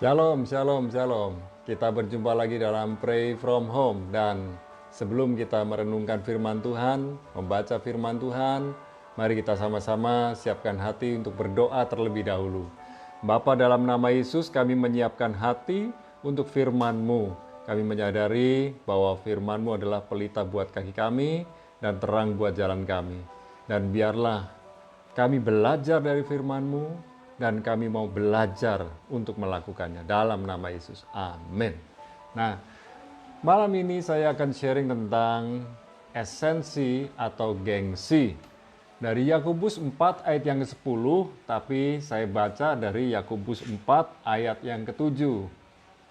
Shalom, shalom, shalom. Kita berjumpa lagi dalam Pray From Home. Dan sebelum kita merenungkan firman Tuhan, membaca firman Tuhan, mari kita sama-sama siapkan hati untuk berdoa terlebih dahulu. Bapa, dalam nama Yesus kami menyiapkan hati untuk firman-Mu. Kami menyadari bahwa firman-Mu adalah pelita buat kaki kami dan terang buat jalan kami. Dan biarlah kami belajar dari firman-Mu, dan kami mau belajar untuk melakukannya dalam nama Yesus. Amin. Nah, malam ini saya akan sharing tentang esensi atau gengsi. Dari Yakobus 4 ayat yang ke-10, tapi saya baca dari Yakobus 4 ayat yang ke-7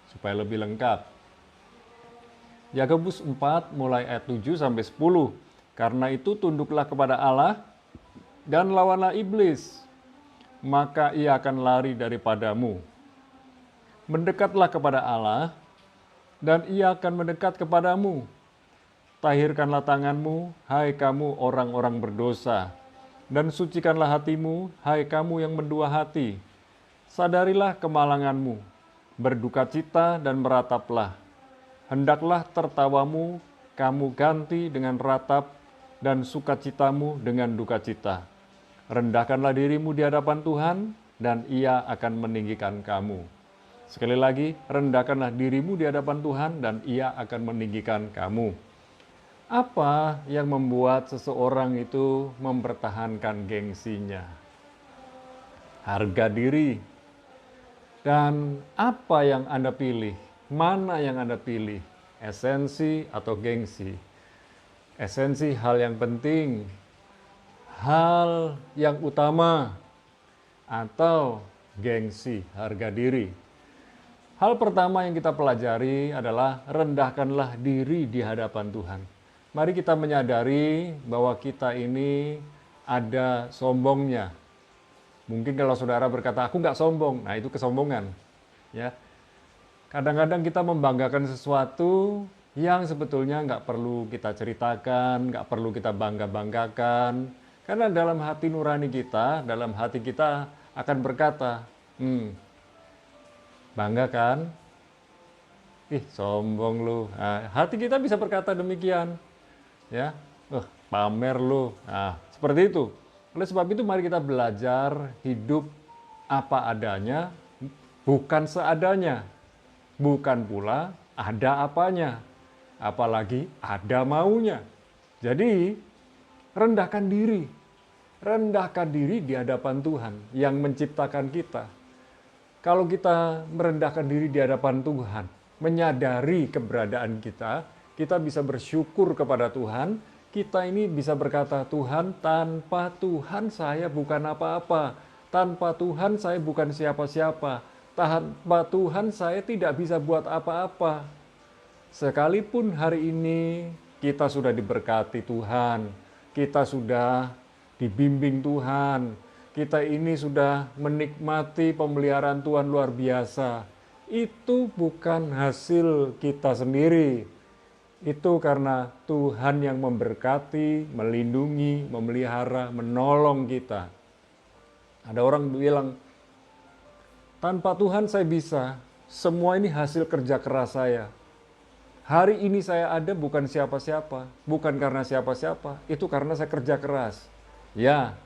supaya lebih lengkap. Yakobus 4 mulai ayat 7 sampai 10. Karena itu tunduklah kepada Allah dan lawanlah iblis, maka ia akan lari daripadamu. Mendekatlah kepada Allah, dan ia akan mendekat kepadamu. Tahirkanlah tanganmu, hai kamu orang-orang berdosa, dan sucikanlah hatimu, hai kamu yang mendua hati. Sadarilah kemalanganmu, berdukacita dan merataplah. Hendaklah tertawamu kamu ganti dengan ratap, dan sukacitamu dengan dukacita. Rendahkanlah dirimu di hadapan Tuhan, dan Ia akan meninggikan kamu. Sekali lagi, rendahkanlah dirimu di hadapan Tuhan, dan Ia akan meninggikan kamu. Apa yang membuat seseorang itu mempertahankan gengsinya? Harga diri. Dan apa yang Anda pilih? Mana yang Anda pilih? Esensi atau gengsi? Esensi hal yang penting, hal yang utama, atau gengsi, harga diri. Hal pertama yang kita pelajari adalah rendahkanlah diri di hadapan Tuhan. Mari kita menyadari bahwa kita ini ada sombongnya. Mungkin kalau saudara berkata, aku nggak sombong, nah itu kesombongan. Ya. Kadang-kadang kita membanggakan sesuatu yang sebetulnya nggak perlu kita ceritakan, nggak perlu kita bangga-banggakan. Karena dalam hati nurani kita, dalam hati kita akan berkata, bangga kan? Ih, sombong lu. Nah, hati kita bisa berkata demikian. Ya, pamer lu. Nah, seperti itu. Oleh sebab itu mari kita belajar hidup apa adanya, bukan seadanya. Bukan pula ada apanya. Apalagi ada maunya. Jadi, rendahkan diri. Rendahkan diri di hadapan Tuhan yang menciptakan kita. Kalau kita merendahkan diri di hadapan Tuhan, menyadari keberadaan kita, kita bisa bersyukur kepada Tuhan. Kita ini bisa berkata, Tuhan, tanpa Tuhan saya bukan apa-apa. Tanpa Tuhan saya bukan siapa-siapa. Tanpa Tuhan saya tidak bisa buat apa-apa. Sekalipun hari ini kita sudah diberkati Tuhan, kita sudah dibimbing Tuhan, kita ini sudah menikmati pemeliharaan Tuhan luar biasa. Itu bukan hasil kita sendiri. Itu karena Tuhan yang memberkati, melindungi, memelihara, menolong kita. Ada orang bilang, tanpa Tuhan saya bisa, semua ini hasil kerja keras saya. Hari ini saya ada bukan siapa-siapa, bukan karena siapa-siapa, itu karena saya kerja keras. Ya,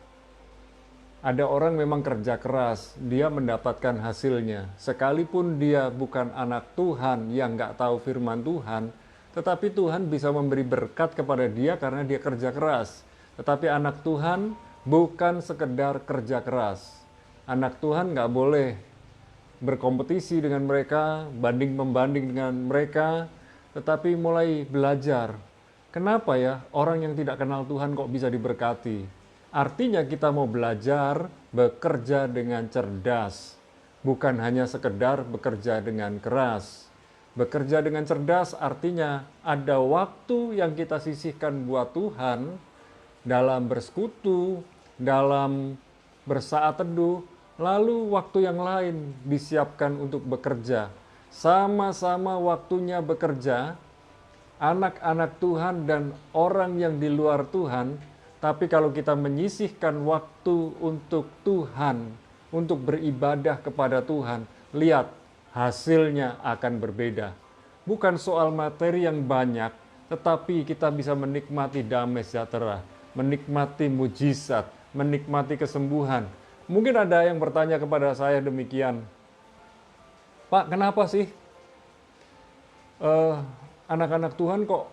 ada orang memang kerja keras, dia mendapatkan hasilnya. Sekalipun dia bukan anak Tuhan yang nggak tahu firman Tuhan, tetapi Tuhan bisa memberi berkat kepada dia karena dia kerja keras. Tetapi anak Tuhan bukan sekedar kerja keras. Anak Tuhan nggak boleh berkompetisi dengan mereka, banding-membanding dengan mereka, tetapi mulai belajar. Kenapa ya orang yang tidak kenal Tuhan kok bisa diberkati? Artinya kita mau belajar bekerja dengan cerdas, bukan hanya sekedar bekerja dengan keras. Bekerja dengan cerdas artinya ada waktu yang kita sisihkan buat Tuhan dalam bersekutu, dalam bersaat teduh, lalu waktu yang lain disiapkan untuk bekerja. Sama-sama waktunya bekerja, anak-anak Tuhan dan orang yang di luar Tuhan. Tapi kalau kita menyisihkan waktu untuk Tuhan, untuk beribadah kepada Tuhan, lihat hasilnya akan berbeda. Bukan soal materi yang banyak, tetapi kita bisa menikmati damai sejahtera, menikmati mujizat, menikmati kesembuhan. Mungkin ada yang bertanya kepada saya demikian, Pak, kenapa sih anak-anak Tuhan kok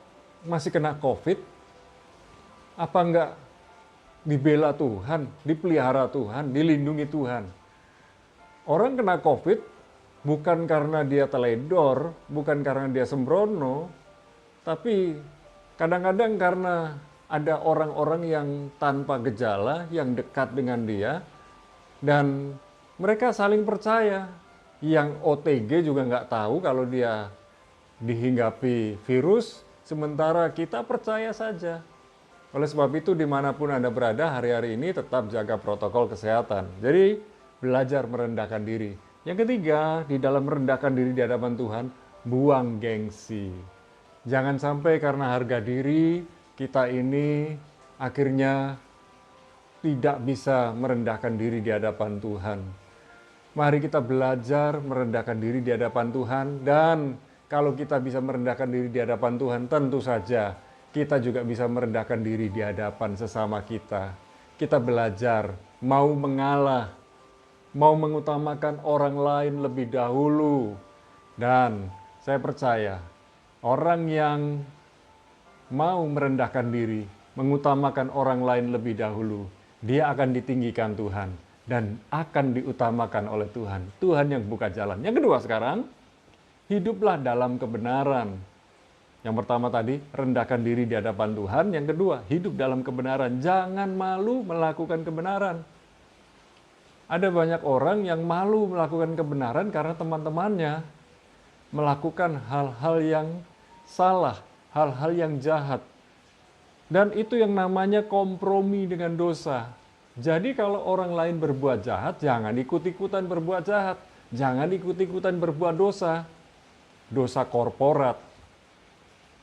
masih kena COVID? Apa enggak dibela Tuhan, dipelihara Tuhan, dilindungi Tuhan? Orang kena COVID bukan karena dia teledor, bukan karena dia sembrono, tapi kadang-kadang karena ada orang-orang yang tanpa gejala, yang dekat dengan dia, dan mereka saling percaya. Yang OTG juga nggak tahu kalau dia dihinggapi virus, sementara kita percaya saja. Oleh sebab itu, dimanapun Anda berada hari-hari ini, tetap jaga protokol kesehatan. Jadi, belajar merendahkan diri. Yang ketiga, di dalam merendahkan diri di hadapan Tuhan, buang gengsi. Jangan sampai karena harga diri, kita ini akhirnya tidak bisa merendahkan diri di hadapan Tuhan. Mari kita belajar merendahkan diri di hadapan Tuhan, dan kalau kita bisa merendahkan diri di hadapan Tuhan, tentu saja kita juga bisa merendahkan diri di hadapan sesama kita. Kita belajar mau mengalah, mau mengutamakan orang lain lebih dahulu. Dan saya percaya, orang yang mau merendahkan diri, mengutamakan orang lain lebih dahulu, dia akan ditinggikan Tuhan dan akan diutamakan oleh Tuhan. Tuhan yang buka jalan. Yang kedua sekarang, hiduplah dalam kebenaran. Yang pertama tadi, rendahkan diri di hadapan Tuhan. Yang kedua, hidup dalam kebenaran. Jangan malu melakukan kebenaran. Ada banyak orang yang malu melakukan kebenaran karena teman-temannya melakukan hal-hal yang salah, hal-hal yang jahat. Dan itu yang namanya kompromi dengan dosa. Jadi kalau orang lain berbuat jahat, jangan ikut-ikutan berbuat jahat. Jangan ikut-ikutan berbuat dosa. Dosa korporat.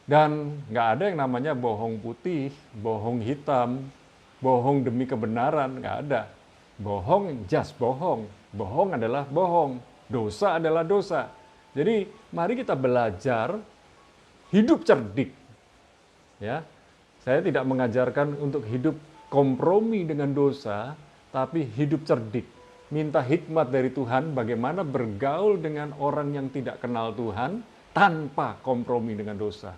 Dan nggak ada yang namanya bohong putih, bohong hitam, bohong demi kebenaran, nggak ada. Bohong, just bohong. Bohong adalah bohong. Dosa adalah dosa. Jadi mari kita belajar hidup cerdik. Ya, saya tidak mengajarkan untuk hidup kompromi dengan dosa, tapi hidup cerdik. Minta hikmat dari Tuhan bagaimana bergaul dengan orang yang tidak kenal Tuhan tanpa kompromi dengan dosa.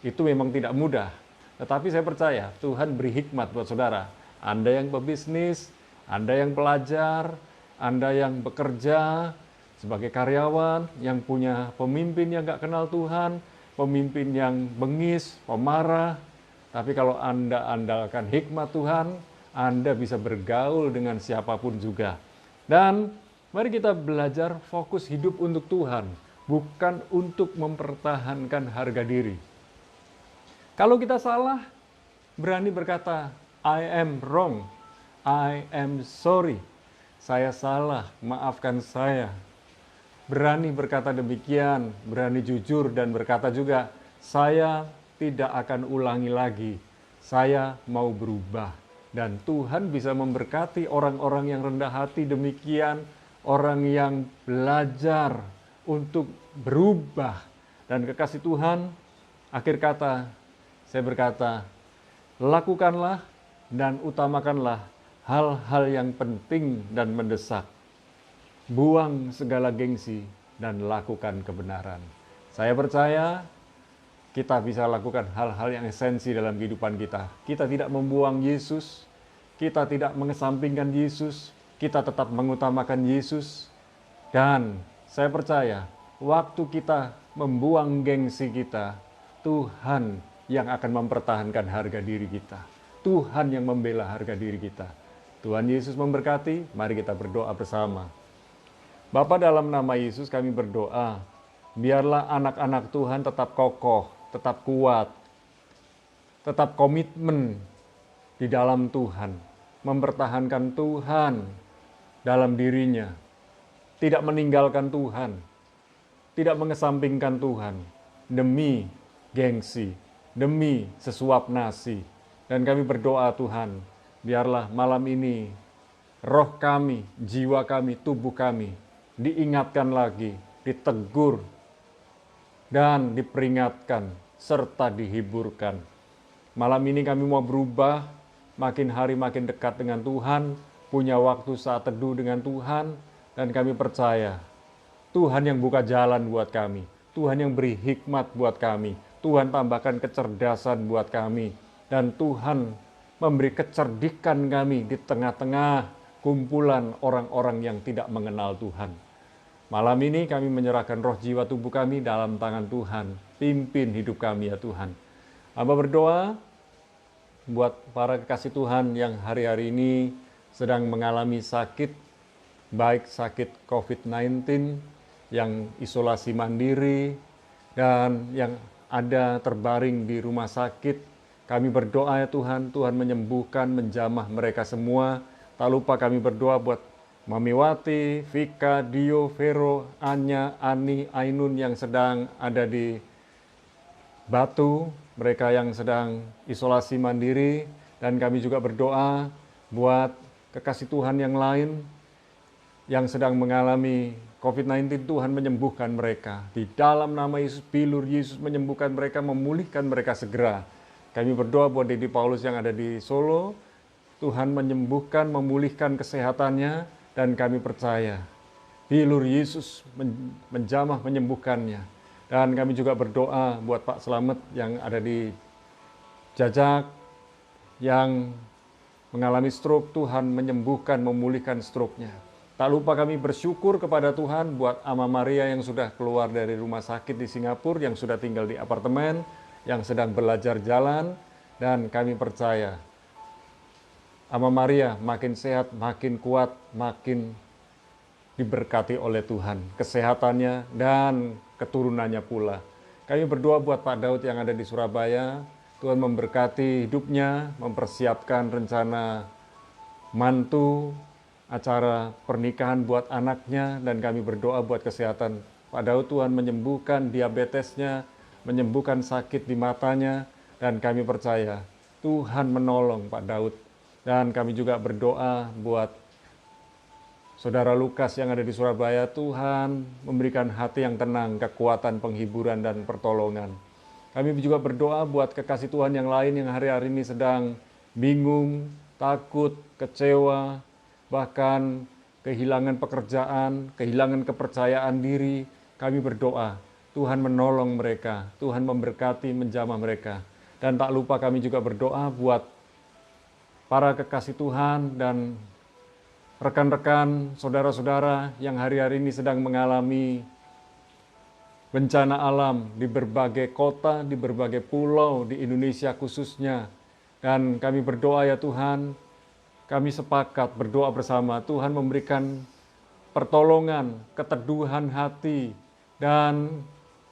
Itu memang tidak mudah. Tetapi saya percaya Tuhan beri hikmat buat saudara. Anda yang pebisnis, Anda yang pelajar, Anda yang bekerja sebagai karyawan, yang punya pemimpin yang gak kenal Tuhan, pemimpin yang bengis, pemarah. Tapi kalau Anda andalkan hikmat Tuhan, Anda bisa bergaul dengan siapapun juga. Dan mari kita belajar fokus hidup untuk Tuhan, bukan untuk mempertahankan harga diri. Kalau kita salah, berani berkata, I am wrong, I am sorry, saya salah, maafkan saya. Berani berkata demikian, berani jujur dan berkata juga, saya tidak akan ulangi lagi, saya mau berubah. Dan Tuhan bisa memberkati orang-orang yang rendah hati demikian, orang yang belajar untuk berubah. Dan kekasih Tuhan, akhir kata, saya berkata, lakukanlah dan utamakanlah hal-hal yang penting dan mendesak. Buang segala gengsi dan lakukan kebenaran. Saya percaya kita bisa lakukan hal-hal yang esensi dalam kehidupan kita. Kita tidak membuang Yesus, kita tidak mengesampingkan Yesus, kita tetap mengutamakan Yesus. Dan saya percaya, waktu kita membuang gengsi kita, Tuhan yang akan mempertahankan harga diri kita. Tuhan yang membela harga diri kita. Tuhan Yesus memberkati, mari kita berdoa bersama. Bapa, dalam nama Yesus kami berdoa, biarlah anak-anak Tuhan tetap kokoh, tetap kuat, tetap komitmen di dalam Tuhan, mempertahankan Tuhan dalam dirinya, tidak meninggalkan Tuhan, tidak mengesampingkan Tuhan, demi gengsi, demi sesuap nasi. Dan kami berdoa Tuhan, biarlah malam ini roh kami, jiwa kami, tubuh kami diingatkan lagi ditegur, dan diperingatkan, serta dihiburkan. Malam ini kami mau berubah, makin hari makin dekat dengan Tuhan, punya waktu saat teduh dengan Tuhan, dan kami percaya Tuhan yang buka jalan buat kami, Tuhan yang beri hikmat buat kami, Tuhan tambahkan kecerdasan buat kami, dan Tuhan memberi kecerdikan kami di tengah-tengah kumpulan orang-orang yang tidak mengenal Tuhan. Malam ini kami menyerahkan roh jiwa tubuh kami dalam tangan Tuhan. Pimpin hidup kami ya Tuhan. Hamba berdoa buat para kekasih Tuhan yang hari-hari ini sedang mengalami sakit, baik sakit COVID-19, yang isolasi mandiri, dan yang ada terbaring di rumah sakit. Kami berdoa ya Tuhan, Tuhan menyembuhkan, menjamah mereka semua. Tak lupa kami berdoa buat Mami Wati, Vika, Dio, Vero, Anya, Ani, Ainun yang sedang ada di Batu, mereka yang sedang isolasi mandiri, dan kami juga berdoa buat kekasih Tuhan yang lain yang sedang mengalami COVID-19, Tuhan menyembuhkan mereka. Di dalam nama Yesus, bilur Yesus menyembuhkan mereka, memulihkan mereka segera. Kami berdoa buat Dedi Paulus yang ada di Solo, Tuhan menyembuhkan, memulihkan kesehatannya, dan kami percaya bilur Yesus menjamah menyembuhkannya. Dan kami juga berdoa buat Pak Slamet yang ada di Jajak, yang mengalami stroke, Tuhan menyembuhkan, memulihkan stroke-nya. Tak lupa kami bersyukur kepada Tuhan buat Ama Maria yang sudah keluar dari rumah sakit di Singapura, yang sudah tinggal di apartemen, yang sedang belajar jalan, dan kami percaya Ama Maria makin sehat, makin kuat, makin diberkati oleh Tuhan, kesehatannya dan keturunannya pula. Kami berdoa buat Pak Daud yang ada di Surabaya, Tuhan memberkati hidupnya, mempersiapkan rencana mantu, acara pernikahan buat anaknya, dan kami berdoa buat kesehatan Pak Daud. Tuhan menyembuhkan diabetesnya, menyembuhkan sakit di matanya, dan kami percaya Tuhan menolong Pak Daud. Dan kami juga berdoa buat Saudara Lukas yang ada di Surabaya, Tuhan memberikan hati yang tenang, kekuatan, penghiburan, dan pertolongan. Kami juga berdoa buat kekasih Tuhan yang lain yang hari-hari ini sedang bingung, takut, kecewa, bahkan kehilangan pekerjaan, kehilangan kepercayaan diri. Kami berdoa, Tuhan menolong mereka, Tuhan memberkati, menjamah mereka. Dan tak lupa kami juga berdoa buat para kekasih Tuhan dan rekan-rekan, saudara-saudara yang hari-hari ini sedang mengalami bencana alam di berbagai kota, di berbagai pulau, di Indonesia khususnya. Dan kami berdoa ya Tuhan, kami sepakat berdoa bersama, Tuhan memberikan pertolongan, keteduhan hati, dan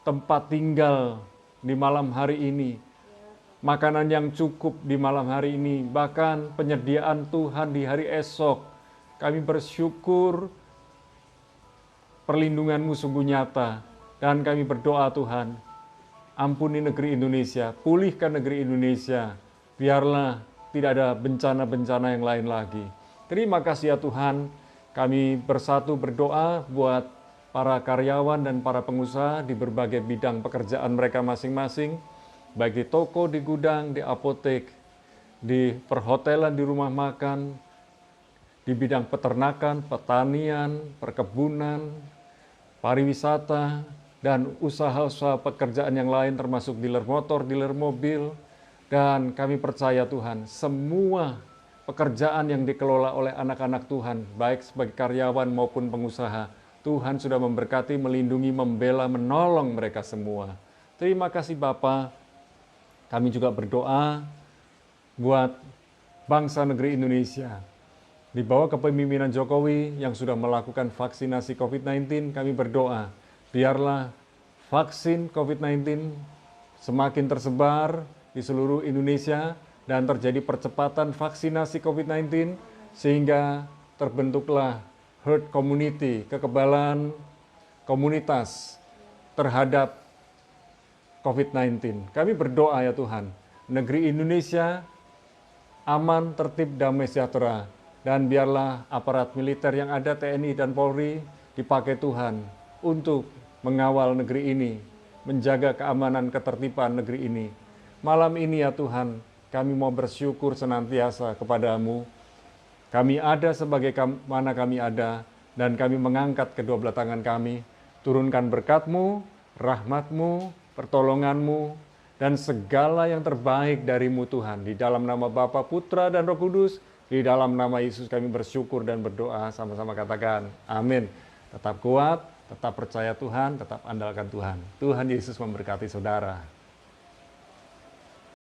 tempat tinggal di malam hari ini. Makanan yang cukup di malam hari ini, bahkan penyediaan Tuhan di hari esok. Kami bersyukur perlindungan-Mu sungguh nyata, dan kami berdoa Tuhan, ampuni negeri Indonesia, pulihkan negeri Indonesia, biarlah tidak ada bencana-bencana yang lain lagi. Terima kasih ya Tuhan, kami bersatu berdoa buat para karyawan dan para pengusaha di berbagai bidang pekerjaan mereka masing-masing, baik di toko, di gudang, di apotek, di perhotelan, di rumah makan, di bidang peternakan, pertanian, perkebunan, pariwisata, dan usaha-usaha pekerjaan yang lain termasuk dealer motor, dealer mobil. Dan kami percaya Tuhan, semua pekerjaan yang dikelola oleh anak-anak Tuhan, baik sebagai karyawan maupun pengusaha, Tuhan sudah memberkati, melindungi, membela, menolong mereka semua. Terima kasih Bapa. Kami juga berdoa buat bangsa negeri Indonesia. Di bawah kepemimpinan Jokowi yang sudah melakukan vaksinasi COVID-19, kami berdoa, biarlah vaksin COVID-19 semakin tersebar di seluruh Indonesia dan terjadi percepatan vaksinasi COVID-19 sehingga terbentuklah herd community, kekebalan komunitas terhadap COVID-19. Kami berdoa ya Tuhan, negeri Indonesia aman, tertib, damai, sejahtera. Dan biarlah aparat militer yang ada, TNI dan Polri, dipakai Tuhan untuk mengawal negeri ini, menjaga keamanan ketertiban negeri ini. Malam ini ya Tuhan, kami mau bersyukur senantiasa kepadamu. Kami ada sebagai mana kami ada, dan kami mengangkat kedua belah tangan kami. Turunkan berkat-Mu, rahmat-Mu, pertolongan-Mu, dan segala yang terbaik dari-Mu Tuhan. Di dalam nama Bapa, Putra, dan Roh Kudus, di dalam nama Yesus kami bersyukur dan berdoa, sama-sama katakan amin. Tetap kuat, tetap percaya Tuhan, tetap andalkan Tuhan. Tuhan Yesus memberkati saudara.